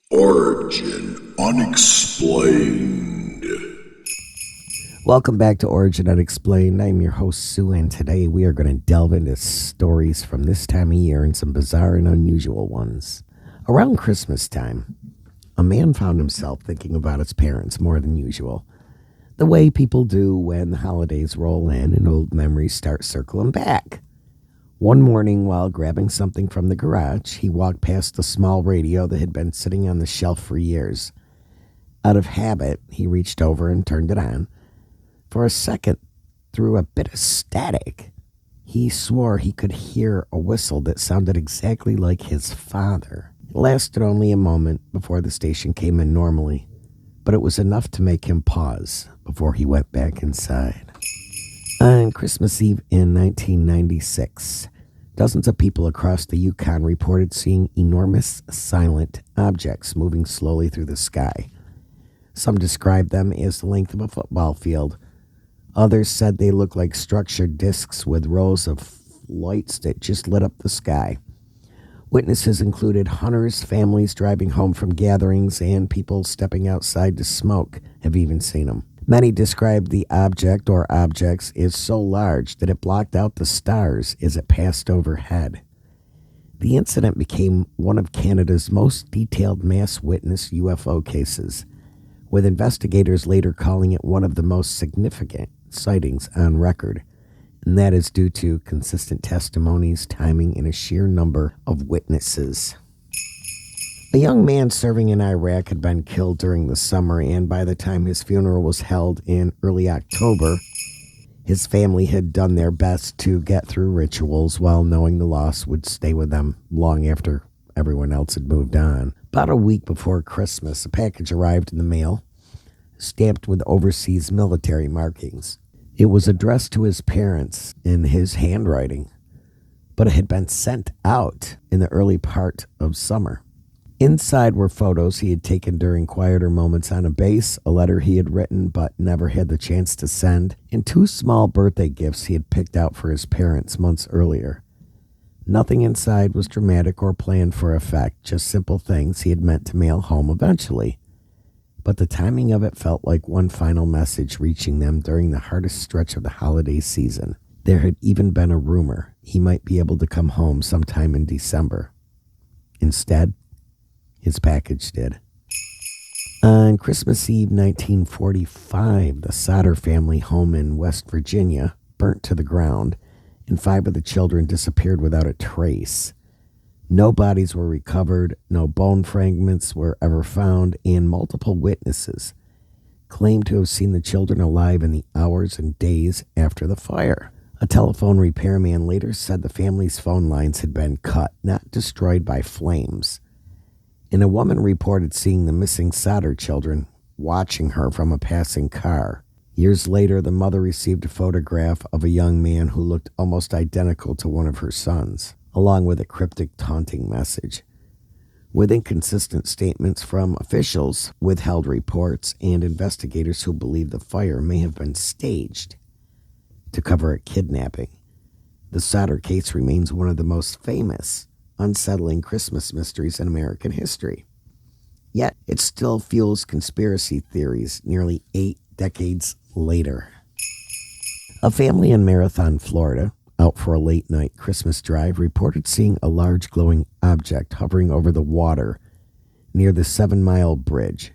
Origin Unexplained. Welcome back to Origin Unexplained. I'm your host, Sue, and today we are going to delve into stories from this time of year and some bizarre and unusual ones. Around Christmas time, a man found himself thinking about his parents more than usual. The way people do when the holidays roll in and old memories start circling back. One morning, while grabbing something from the garage, he walked past a small radio that had been sitting on the shelf for years. Out of habit, he reached over and turned it on. For a second, through a bit of static, he swore he could hear a whistle that sounded exactly like his father. It lasted only a moment before the station came in normally, but it was enough to make him pause before he went back inside. On Christmas Eve in 1996, dozens of people across the Yukon reported seeing enormous silent objects moving slowly through the sky. Some described them as the length of a football field. Others said they looked like structured discs with rows of lights that just lit up the sky. Witnesses included hunters, families driving home from gatherings, and people stepping outside to smoke have even seen them. Many described the object or objects as so large that it blocked out the stars as it passed overhead. The incident became one of Canada's most detailed mass witness UFO cases, with investigators later calling it one of the most significant sightings on record, and that is due to consistent testimonies, timing, and a sheer number of witnesses. A young man serving in Iraq had been killed during the summer, and by the time his funeral was held in early October, his family had done their best to get through rituals while knowing the loss would stay with them long after everyone else had moved on. About a week before Christmas, a package arrived in the mail, stamped with overseas military markings. It was addressed to his parents in his handwriting, but it had been sent out in the early part of summer. Inside were photos he had taken during quieter moments on a base, a letter he had written but never had the chance to send, and 2 small birthday gifts he had picked out for his parents months earlier. Nothing inside was dramatic or planned for effect, just simple things he had meant to mail home eventually. But the timing of it felt like one final message reaching them during the hardest stretch of the holiday season. There had even been a rumor he might be able to come home sometime in December. Instead, his package did. On Christmas Eve 1945, the Sauter family home in West Virginia burnt to the ground, and 5 of the children disappeared without a trace. No bodies were recovered, no bone fragments were ever found, and multiple witnesses claimed to have seen the children alive in the hours and days after the fire. A telephone repairman later said the family's phone lines had been cut, not destroyed by flames. And a woman reported seeing the missing Sauter children watching her from a passing car. Years later, the mother received a photograph of a young man who looked almost identical to one of her sons, along with a cryptic taunting message. With inconsistent statements from officials, withheld reports, and investigators who believe the fire may have been staged to cover a kidnapping, the Sauter case remains one of the most famous, unsettling Christmas mysteries in American history. Yet, it still fuels conspiracy theories nearly 8 decades later. A family in Marathon, Florida, out for a late-night Christmas drive, reported seeing a large glowing object hovering over the water near the 7-mile bridge.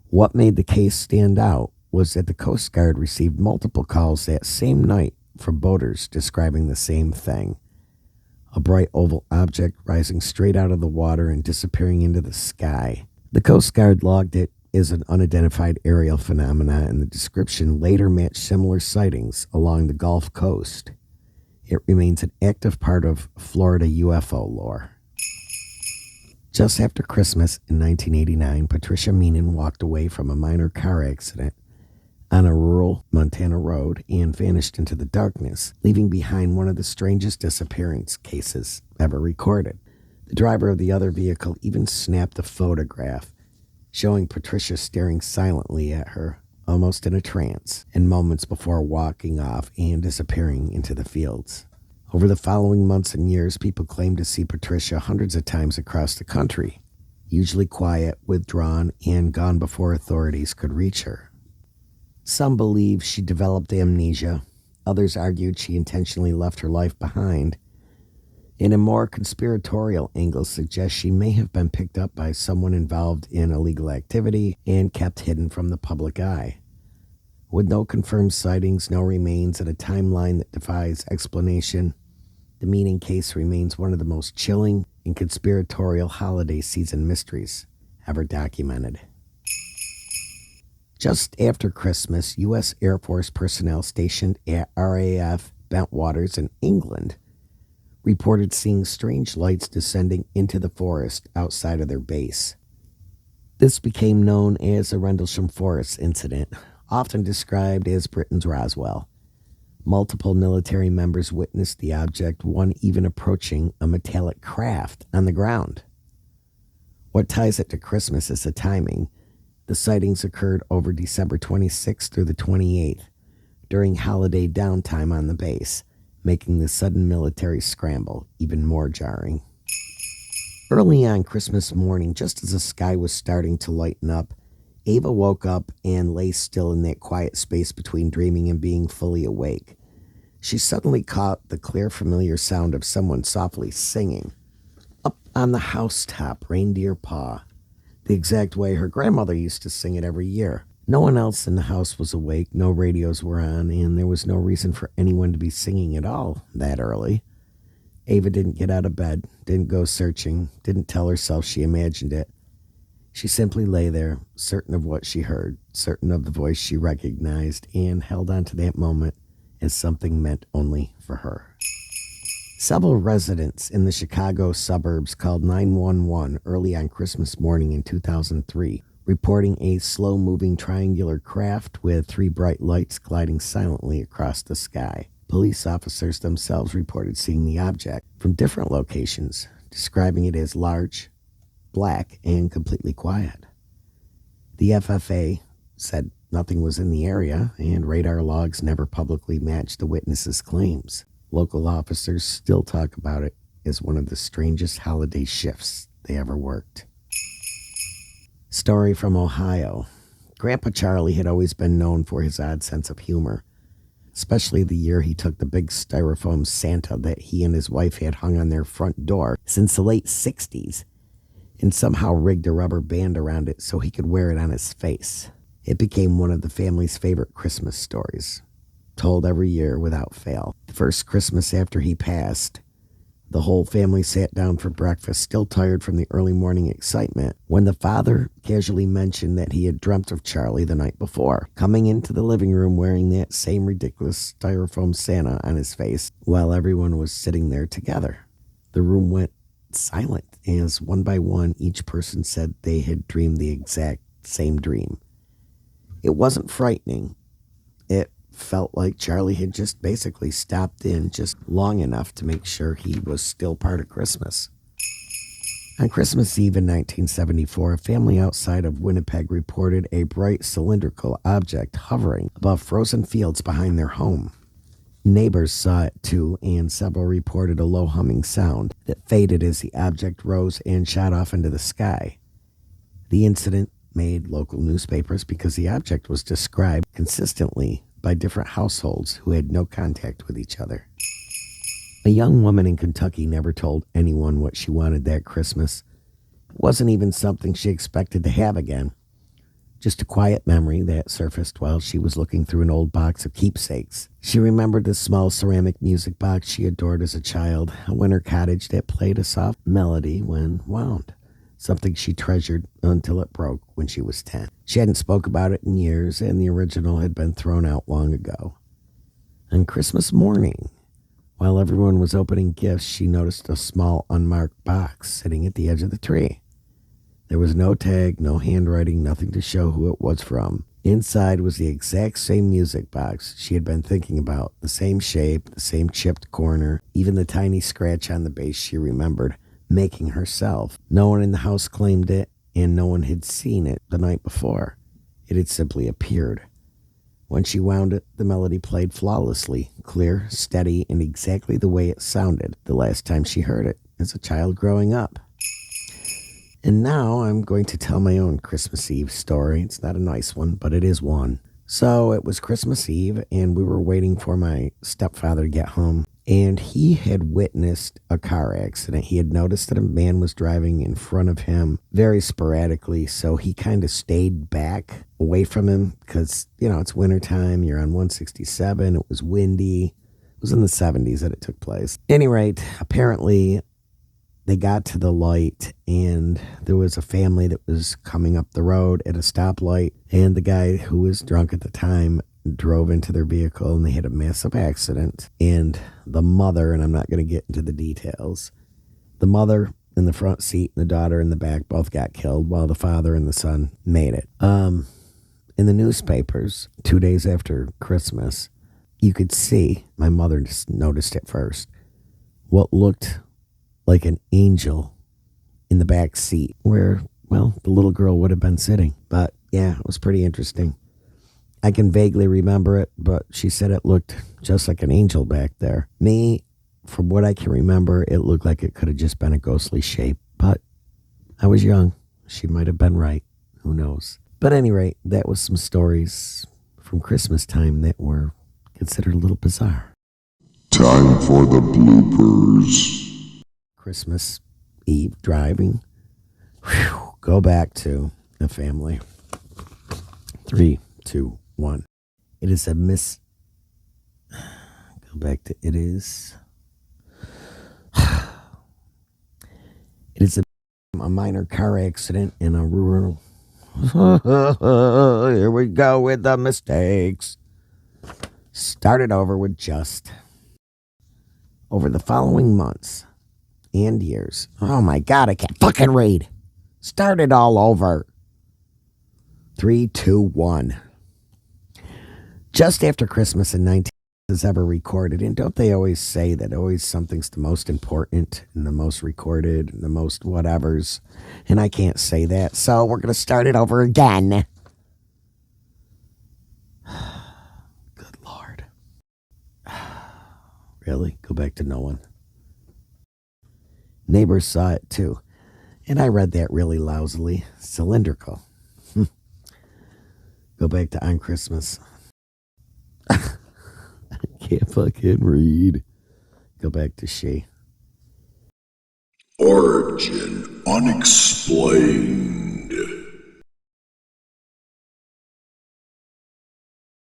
What made the case stand out was that the Coast Guard received multiple calls that same night from boaters describing the same thing. A bright oval object rising straight out of the water and disappearing into the sky. The Coast Guard logged it as an unidentified aerial phenomena, and the description later matched similar sightings along the Gulf Coast. It remains an active part of Florida UFO lore. Just after Christmas in 1989, Patricia Meenan walked away from a minor car accident on a rural Montana road and vanished into the darkness, leaving behind one of the strangest disappearance cases ever recorded. The driver of the other vehicle even snapped a photograph showing Patricia staring silently at her, almost in a trance, in moments before walking off and disappearing into the fields. Over the following months and years, people claimed to see Patricia hundreds of times across the country. usually quiet, withdrawn, and gone before authorities could reach her. Some believe she developed amnesia. Others argued she intentionally left her life behind. And a more conspiratorial angle suggests she may have been picked up by someone involved in illegal activity and kept hidden from the public eye. With no confirmed sightings, no remains, and a timeline that defies explanation, the Meaning case remains one of the most chilling and conspiratorial holiday season mysteries ever documented. Just after Christmas, U.S. Air Force personnel stationed at RAF Bentwaters in England reported seeing strange lights descending into the forest outside of their base. This became known as the Rendlesham Forest Incident, often described as Britain's Roswell. Multiple military members witnessed the object, one even approaching a metallic craft on the ground. What ties it to Christmas is the timing. The sightings occurred over December 26th through the 28th, during holiday downtime on the base, making the sudden military scramble even more jarring. Early on Christmas morning, just as the sky was starting to lighten up, Ava woke up and lay still in that quiet space between dreaming and being fully awake. She suddenly caught the clear, familiar sound of someone softly singing. Up on the housetop, reindeer paw, the exact way her grandmother used to sing it every year. No one else in the house was awake, no radios were on, and there was no reason for anyone to be singing at all that early. Ava didn't get out of bed, didn't go searching, didn't tell herself she imagined it. She simply lay there, certain of what she heard, certain of the voice she recognized, and held on to that moment as something meant only for her. Several residents in the Chicago suburbs called 911 early on Christmas morning in 2003, reporting a slow-moving triangular craft with 3 bright lights gliding silently across the sky. Police officers themselves reported seeing the object from different locations, describing it as large, black, and completely quiet. The FFA said nothing was in the area, and radar logs never publicly matched the witnesses' claims. Local officers still talk about it as one of the strangest holiday shifts they ever worked. Story from Ohio. Grandpa Charlie had always been known for his odd sense of humor, especially the year he took the big styrofoam Santa that he and his wife had hung on their front door since the late 60s and somehow rigged a rubber band around it so he could wear it on his face. It became one of the family's favorite Christmas stories, told every year without fail. The first Christmas after he passed, the whole family sat down for breakfast, still tired from the early morning excitement, when the father casually mentioned that he had dreamt of Charlie the night before, coming into the living room wearing that same ridiculous styrofoam Santa on his face while everyone was sitting there together. The room went silent as one by one each person said they had dreamed the exact same dream. It wasn't frightening. It felt like Charlie had just basically stopped in just long enough to make sure he was still part of Christmas. On Christmas Eve in 1974, a family outside of Winnipeg reported a bright cylindrical object hovering above frozen fields behind their home. Neighbors saw it too, and several reported a low humming sound that faded as the object rose and shot off into the sky. The incident made local newspapers because the object was described consistently by different households who had no contact with each other. A young woman in Kentucky never told anyone what she wanted that Christmas. It wasn't even something she expected to have again. Just a quiet memory that surfaced while she was looking through an old box of keepsakes. She remembered the small ceramic music box she adored as a child, a winter cottage that played a soft melody when wound, something she treasured until it broke when she was 10. She hadn't spoke about it in years, and the original had been thrown out long ago. On Christmas morning, while everyone was opening gifts, she noticed a small unmarked box sitting at the edge of the tree. There was no tag, no handwriting, nothing to show who it was from. Inside was the exact same music box she had been thinking about, the same shape, the same chipped corner, even the tiny scratch on the base she remembered making herself. No one in the house claimed it, and no one had seen it the night before. It had simply appeared. When she wound it, the melody played flawlessly, clear, steady, and exactly the way it sounded the last time she heard it as a child growing up. And now I'm going to tell my own Christmas Eve story. It's not a nice one, but it is one. So it was Christmas Eve, and we were waiting for my stepfather to get home. And he had witnessed a car accident. He had noticed that a man was driving in front of him very sporadically. So he kind of stayed back away from him because, it's wintertime. You're on 167. It was windy. It was in the 70s that it took place. At any rate, apparently they got to the light and there was a family that was coming up the road at a stoplight. And the guy who was drunk at the time drove into their vehicle and they had a massive accident. And the mother, and I'm not going to get into the details, the mother in the front seat and the daughter in the back both got killed while the father and the son made it. In the newspapers, 2 days after Christmas, you could see, my mother just noticed it first, what looked like an angel in the back seat where, well, the little girl would have been sitting. But yeah, it was pretty interesting. I can vaguely remember it, but she said it looked just like an angel back there. Me, from what I can remember, it looked like it could have just been a ghostly shape, but I was young. She might have been right. Who knows? But at any rate, that was some stories from Christmas time that were considered a little bizarre. Time for the bloopers. Christmas Eve driving. Whew, go back to the family. 3, 2, 1. It is a Go back to it is. It is a minor car accident in a rural. Here we go with the mistakes. Started over with just. Over the following months and years. Oh my God, I can't fucking read. Started all over. 3, 2, 1. Just after Christmas in 19 is ever recorded, and don't they always say that always something's the most important and the most recorded and the most whatevers, and I can't say that, so we're going to start it over again. Good Lord. Really? Go back to no one. Neighbors saw it too, and I read that really lousily. Cylindrical. Go back to on Christmas. I can't fucking read. Go back to she. Origin unexplained.